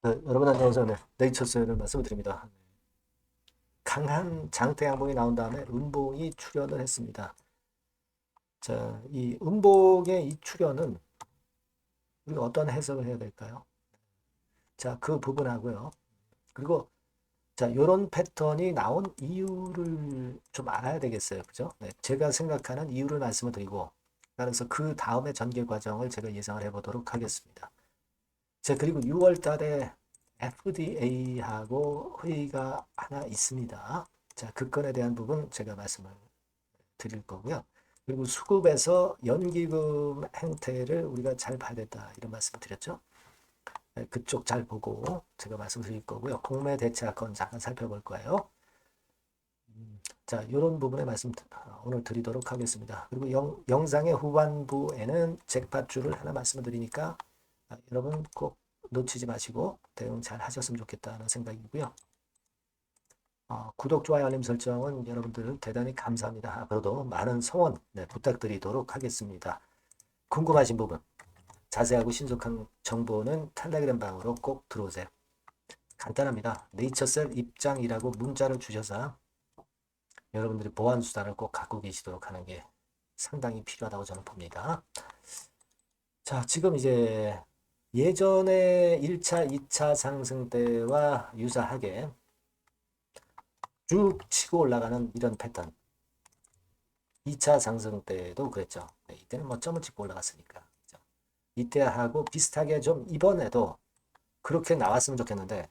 네, 여러분 안녕하세요. 네, 네이처스를 말씀드립니다. 강한 장대 양봉이 나온 다음에 음봉이 출현을 했습니다. 자, 이 음봉의 이 출현은 우리가 어떤 해석을 해야 될까요? 자, 그 부분하고요. 그리고 자, 이런 패턴이 나온 이유를 좀 알아야 되겠어요. 그죠? 네, 제가 생각하는 이유를 말씀을 드리고 그래서 그 다음에 전개 과정을 제가 예상을 해보도록 하겠습니다. 자, 그리고 6월 달에 FDA하고 회의가 하나 있습니다. 자, 그 건에 대한 부분 제가 말씀을 드릴 거고요. 그리고 수급에서 연기금 행태를 우리가 잘 봐야 된다. 이런 말씀을 드렸죠. 네, 그쪽 잘 보고 제가 말씀드릴 거고요. 공매 대체건 잠깐 살펴볼 거예요. 자, 이런 부분에 말씀 오늘 드리도록 하겠습니다. 그리고 영상의 후반부에는 잭팟줄을 하나 말씀을 드리니까 여러분 꼭 놓치지 마시고 대응 잘 하셨으면 좋겠다는 생각이고요. 구독, 좋아요, 알림 설정은 여러분들 대단히 감사합니다. 앞으로도 많은 성원 부탁드리도록 하겠습니다. 궁금하신 부분, 자세하고 신속한 정보는 텔레그램 방으로 꼭 들어오세요. 간단합니다. 네이처셀 입장이라고 문자를 주셔서 여러분들이 보안 수단을 꼭 갖고 계시도록 하는 게 상당히 필요하다고 저는 봅니다. 자, 지금 이제 예전에 1차, 2차 상승 때와 유사하게 쭉 치고 올라가는 이런 패턴. 2차 상승 때도 그랬죠. 네, 이때는 뭐 점을 찍고 올라갔으니까. 그죠? 이때하고 비슷하게 좀 이번에도 그렇게 나왔으면 좋겠는데,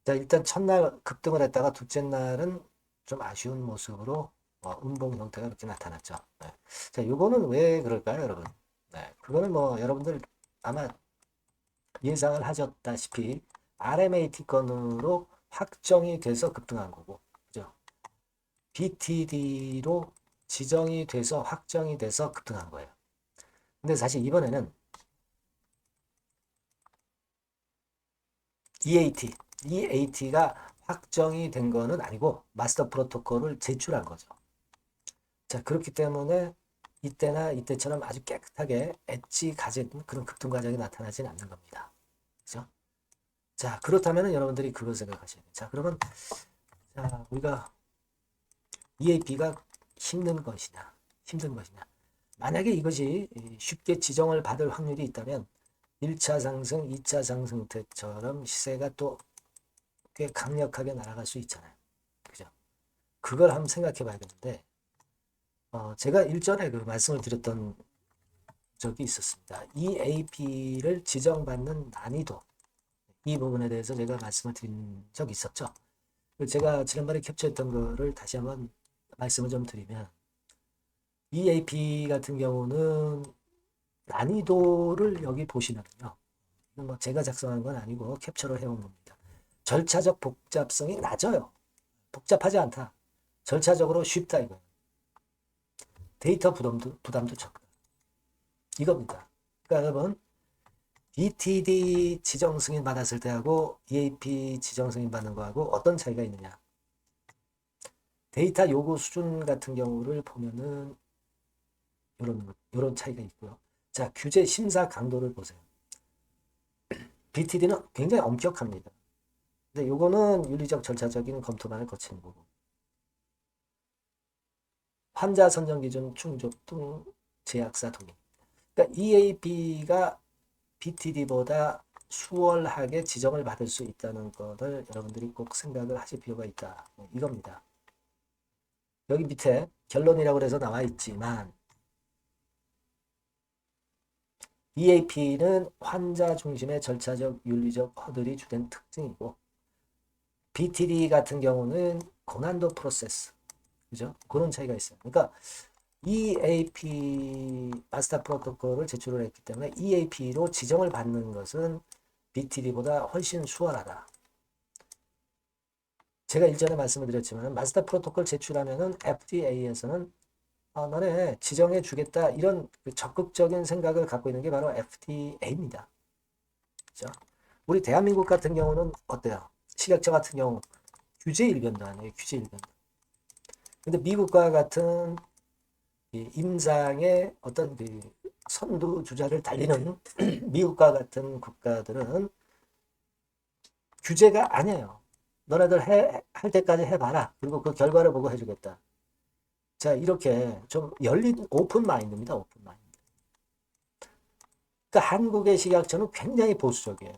자, 일단 첫날 급등을 했다가 둘째 날은 좀 아쉬운 모습으로 음봉 형태가 이렇게 나타났죠. 네. 자, 요거는 왜 그럴까요, 여러분? 네, 그거는 뭐 여러분들 아마 예상을 하셨다시피 RMA 건으로 확정이 돼서 급등한 거고, 그죠? BTD로 지정이 돼서 확정이 돼서 급등한 거예요. 근데 사실 이번에는 EAT가 확정이 된 거는 아니고 마스터 프로토콜을 제출한 거죠. 자, 그렇기 때문에 이때나 이때처럼 아주 깨끗하게 엣지 가진 그런 급등 과정이 나타나진 않는 겁니다. 그죠? 자, 그렇다면 여러분들이 그걸 생각하셔야 돼요. 자, 그러면 자, 우리가 EAP가 힘든 것이냐, 힘든 것이냐. 만약에 이것이 쉽게 지정을 받을 확률이 있다면 1차 상승, 2차 상승 때처럼 시세가 또 꽤 강력하게 날아갈 수 있잖아요. 그죠? 그걸 한번 생각해 봐야겠는데, 제가 일전에 그 말씀을 드렸던 적이 있었습니다. EAP를 지정받는 난이도, 이 부분에 대해서 제가 말씀을 드린 적이 있었죠. 제가 지난번에 캡처했던 거를 다시 한번 말씀을 좀 드리면, EAP 같은 경우는 난이도를 여기 보시면요. 뭐 제가 작성한 건 아니고 캡처를 해온 겁니다. 절차적 복잡성이 낮아요. 복잡하지 않다. 절차적으로 쉽다 이거. 데이터 부담도 적다. 이겁니다. 그러니까 여러분 BTD 지정 승인 받았을 때하고 EAP 지정 승인 받는 거하고 어떤 차이가 있느냐. 데이터 요구 수준 같은 경우를 보면은 이런 차이가 있고요. 자, 규제 심사 강도를 보세요. BTD는 굉장히 엄격합니다. 근데 요거는 윤리적 절차적인 검토만을 거치는 거고. 환자 선정 기준 충족 등 제약사 동의. 그러니까 EAP가 BTD보다 수월하게 지정을 받을 수 있다는 것을 여러분들이 꼭 생각을 하실 필요가 있다. 이겁니다. 여기 밑에 결론이라고 해서 나와 있지만 EAP는 환자 중심의 절차적 윤리적 허들이 주된 특징이고 BTD 같은 경우는 고난도 프로세스. 그죠? 그런 차이가 있어요. 그러니까 EAP 마스터 프로토콜을 제출을 했기 때문에 EAP로 지정을 받는 것은 BTD보다 훨씬 수월하다. 제가 일전에 말씀을 드렸지만 마스터 프로토콜 제출하면은 FDA에서는 너네 지정해 주겠다 이런 적극적인 생각을 갖고 있는 게 바로 FDA입니다. 그죠? 우리 대한민국 같은 경우는 어때요? 식약처 같은 경우 규제 일변도 아니에요. 규제 일변도. 근데 미국과 같은 임상의 어떤 선두 주자를 달리는 미국과 같은 국가들은 규제가 아니에요. 너네들 할 때까지 해봐라. 그리고 그 결과를 보고 해주겠다. 자, 이렇게 좀 열린 오픈 마인드입니다. 오픈 마인드. 그러니까 한국의 식약처는 굉장히 보수적이에요.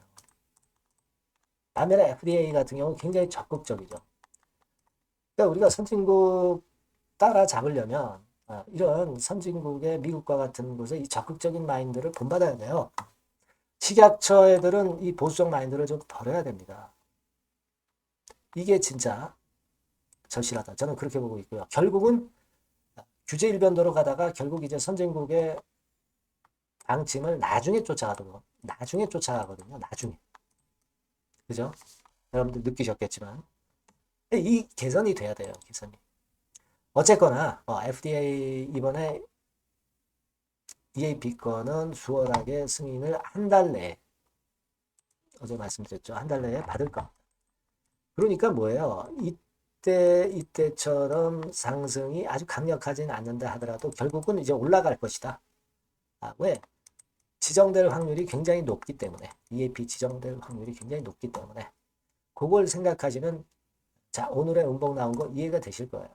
반면에 FDA 같은 경우는 굉장히 적극적이죠. 그러니까 우리가 선진국 따라잡으려면 이런 선진국의 미국과 같은 곳에 이 적극적인 마인드를 본받아야 돼요. 식약처 애들은 이 보수적 마인드를 좀 버려야 됩니다. 이게 진짜 절실하다. 저는 그렇게 보고 있고요. 결국은 규제 일변도로 가다가 결국 이제 선진국의 방침을 나중에 쫓아가거든요. 나중에. 그죠? 여러분들 느끼셨겠지만. 이 개선이 돼야 돼요. 개선이. 어쨌거나 FDA 이번에 EAP 건은 수월하게 승인을 한 달 내에 어제 말씀드렸죠. 한 달 내에 받을 거. 그러니까 뭐예요? 이때처럼 상승이 아주 강력하지는 않는다 하더라도 결국은 이제 올라갈 것이다. 왜? 지정될 확률이 굉장히 높기 때문에 EAP 지정될 확률이 굉장히 높기 때문에 그걸 생각하시면 자 오늘의 음봉 나온 거 이해가 되실 거예요.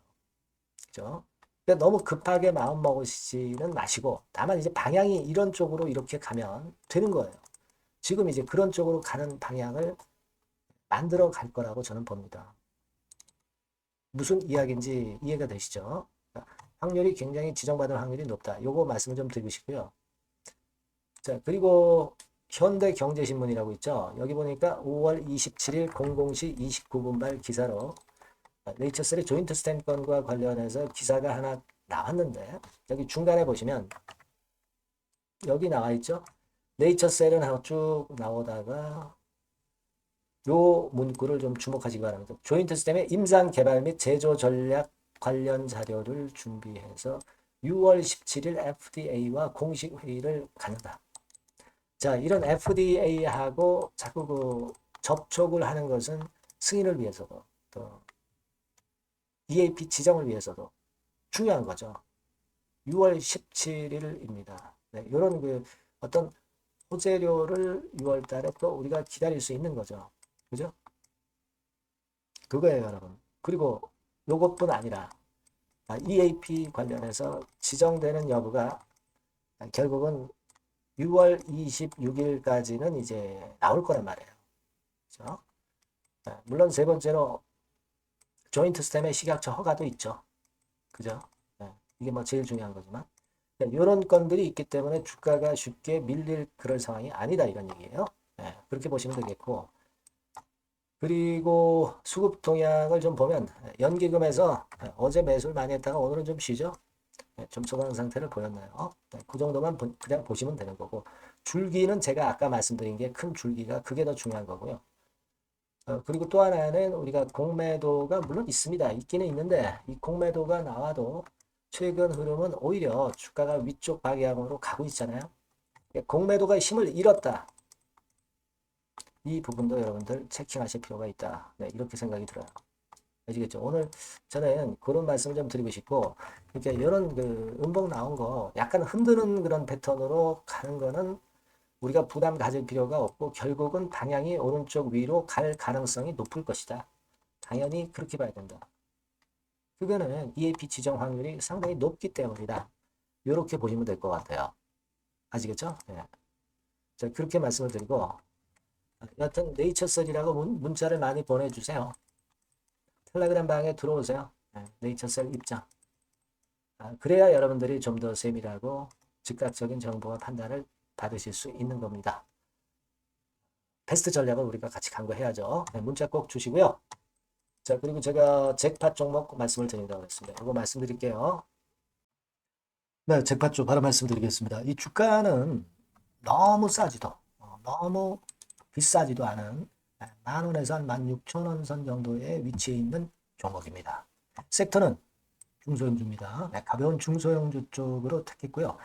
그죠? 그러니까 너무 급하게 마음 먹으시지는 마시고 다만 이제 방향이 이런 쪽으로 이렇게 가면 되는 거예요. 지금 이제 그런 쪽으로 가는 방향을 만들어 갈 거라고 저는 봅니다. 무슨 이야기인지 이해가 되시죠? 확률이 굉장히 지정받을 확률이 높다. 요거 말씀을 좀 드리고 싶고요. 자, 그리고 현대경제신문이라고 있죠. 여기 보니까 5월 27일 00시 29분발 기사로 네이처셀의 조인트 스탠 건과 관련해서 기사가 하나 나왔는데 여기 중간에 보시면 여기 나와 있죠. 네이처셀은 하고 쭉 나오다가 요 문구를 좀 주목하시기 바랍니다. 조인트 스템의 임상 개발 및 제조 전략 관련 자료를 준비해서 6월 17일 FDA와 공식 회의를 갖는다. 자, 이런 FDA하고 자꾸 그 접촉을 하는 것은 승인을 위해서도 또 EAP 지정을 위해서도 중요한 거죠. 6월 17일입니다. 네, 이런 그 어떤 호재료를 6월 달에 또 우리가 기다릴 수 있는 거죠. 그죠? 그거예요, 여러분. 그리고 요것뿐 아니라 EAP 관련해서 지정되는 여부가 결국은 6월 26일까지는 이제 나올 거란 말이에요. 그죠? 물론 세 번째로 조인트 스템의 식약처 허가도 있죠. 그죠? 이게 뭐 제일 중요한 거지만 이런 건들이 있기 때문에 주가가 쉽게 밀릴 그럴 상황이 아니다 이런 얘기예요. 그렇게 보시면 되겠고 그리고 수급 동향을 좀 보면 연기금에서 어제 매수를 많이 했다가 오늘은 좀 쉬죠. 좀 소강 상태를 보였나요? 그 정도만 그냥 보시면 되는 거고 줄기는 제가 아까 말씀드린 게 큰 줄기가 그게 더 중요한 거고요. 그리고 또 하나는 우리가 공매도가 물론 있습니다. 있기는 있는데 이 공매도가 나와도 최근 흐름은 오히려 주가가 위쪽 방향으로 가고 있잖아요. 공매도가 힘을 잃었다. 이 부분도 여러분들 체킹하실 필요가 있다. 네, 이렇게 생각이 들어요. 아시겠죠? 오늘 저는 그런 말씀을 좀 드리고 싶고, 이렇게 이런 그 음봉 나온 거 약간 흔드는 그런 패턴으로 가는 거는 우리가 부담 가질 필요가 없고, 결국은 방향이 오른쪽 위로 갈 가능성이 높을 것이다. 당연히 그렇게 봐야 된다. 그거는 EAP 지정 확률이 상당히 높기 때문이다. 이렇게 보시면 될 것 같아요. 아시겠죠? 네. 자, 그렇게 말씀을 드리고, 여하튼 네이처셀이라고 문자를 많이 보내주세요. 텔레그램 방에 들어오세요. 네이처셀 입장. 그래야 여러분들이 좀 더 세밀하고 즉각적인 정보와 판단을 받으실 수 있는 겁니다. 베스트 전략을 우리가 같이 강구해야죠. 문자 꼭 주시고요. 자, 그리고 제가 잭팟 종목 말씀을 드린다고 했습니다. 이거 말씀드릴게요. 네, 잭팟 쪽 바로 말씀드리겠습니다. 이 주가는 너무 싸지도, 너무 비싸지도 않은 10,000원에서 한 16,000원 선 정도의 위치에 있는 종목입니다. 섹터는 중소형주입니다. 네, 가벼운 중소형주 쪽으로 택했고요.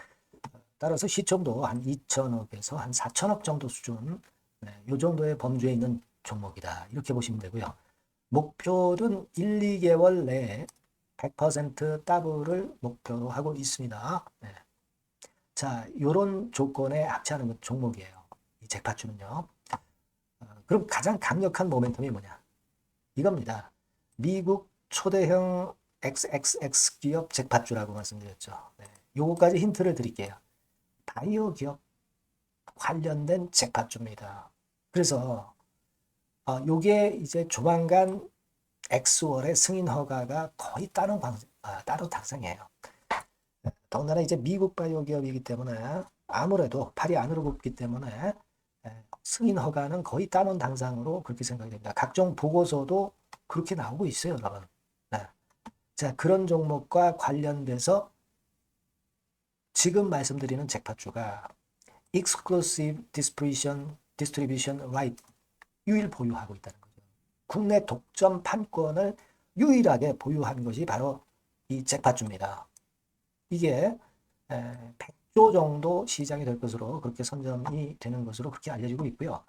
따라서 시총도 한 2천억에서 한 4천억 정도 수준, 이 정도의 범주에 있는 종목이다. 이렇게 보시면 되고요. 목표는 1, 2개월 내에 100% 더블을 목표로 하고 있습니다. 네. 자, 이런 조건에 합치하는 종목이에요. 이 잭팟주는요. 그럼 가장 강력한 모멘텀이 뭐냐? 이겁니다. 미국 초대형 XXX 기업 잭팟주라고 말씀드렸죠. 네. 요거까지 힌트를 드릴게요. 바이오 기업 관련된 잭팟주입니다. 그래서 요게 이제 조만간 엑스월의 승인 허가가 거의 따로 당상이에요. 더군다나 이제 미국 바이오 기업이기 때문에 아무래도 팔이 안으로 굽기 때문에 승인 허가는 거의 따놓은 당상으로 그렇게 생각이 됩니다. 각종 보고서도 그렇게 나오고 있어요, 여러분. 네. 자, 그런 종목과 관련돼서 지금 말씀드리는 잭팟주가 Exclusive Distribution Right 유일 보유하고 있다는 거죠. 국내 독점 판권을 유일하게 보유한 것이 바로 이 잭팟주입니다. 이게 100조 정도 시장이 될 것으로 그렇게 선점이 되는 것으로 그렇게 알려지고 있고요.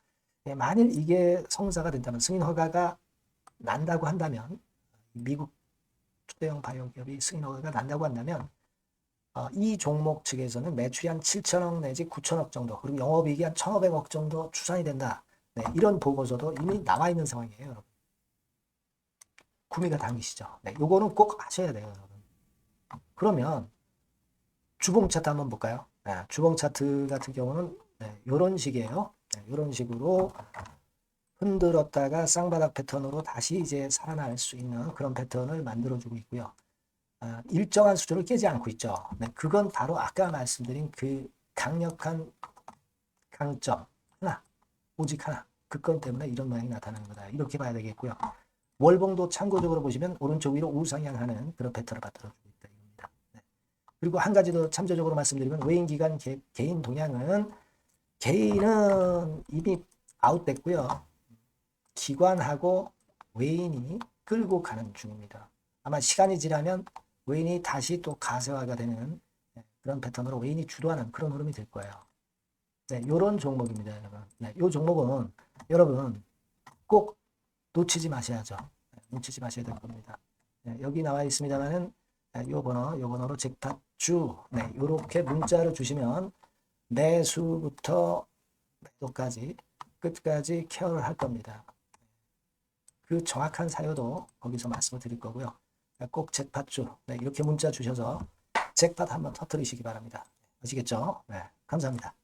만일 이게 성사가 된다면 승인 허가가 난다고 한다면 미국 초대형 바이오 기업이 승인 허가가 난다고 한다면 이 종목 측에서는 매출이 한 7천억 내지 9천억 정도 그리고 영업이익이 한 1,500억 정도 추산이 된다. 네, 이런 보고서도 이미 나와 있는 상황이에요, 여러분. 구미가 당기시죠. 네, 요거는 꼭 아셔야 돼요, 여러분. 그러면 주봉 차트 한번 볼까요? 네, 주봉 차트 같은 경우는 이런 식이에요. 네, 이런 식으로 흔들었다가 쌍바닥 패턴으로 다시 이제 살아날 수 있는 그런 패턴을 만들어주고 있고요. 일정한 수준을 깨지 않고 있죠. 네, 그건 바로 아까 말씀드린 그 강력한 강점 하나, 오직 하나, 그 건 때문에 이런 모양이 나타나는 거다. 이렇게 봐야 되겠고요. 월봉도 참고적으로 보시면 오른쪽 위로 우상향하는 그런 패턴을 만들어주고 있다. 이겁니다. 네. 그리고 한 가지 더 참조적으로 말씀드리면 외인 기관 개인 동향은 개인은 이미 아웃됐고요. 기관하고 외인이 끌고 가는 중입니다. 아마 시간이 지나면 외인이 다시 또 가세화가 되는 그런 패턴으로 외인이 주도하는 그런 흐름이 될 거예요. 네, 요런 종목입니다, 여러분. 네, 요 종목은 여러분 꼭 놓치지 마셔야죠. 네, 놓치지 마셔야 될 겁니다. 네, 여기 나와 있습니다만은 요 번호로 잭팟주 요렇게 문자를 주시면 매수부터 매도까지 끝까지 케어를 할 겁니다. 그 정확한 사유도 거기서 말씀을 드릴 거고요. 꼭 잭팟주 이렇게 문자 주셔서 잭팟 한번 터뜨리시기 바랍니다. 아시겠죠? 네, 감사합니다.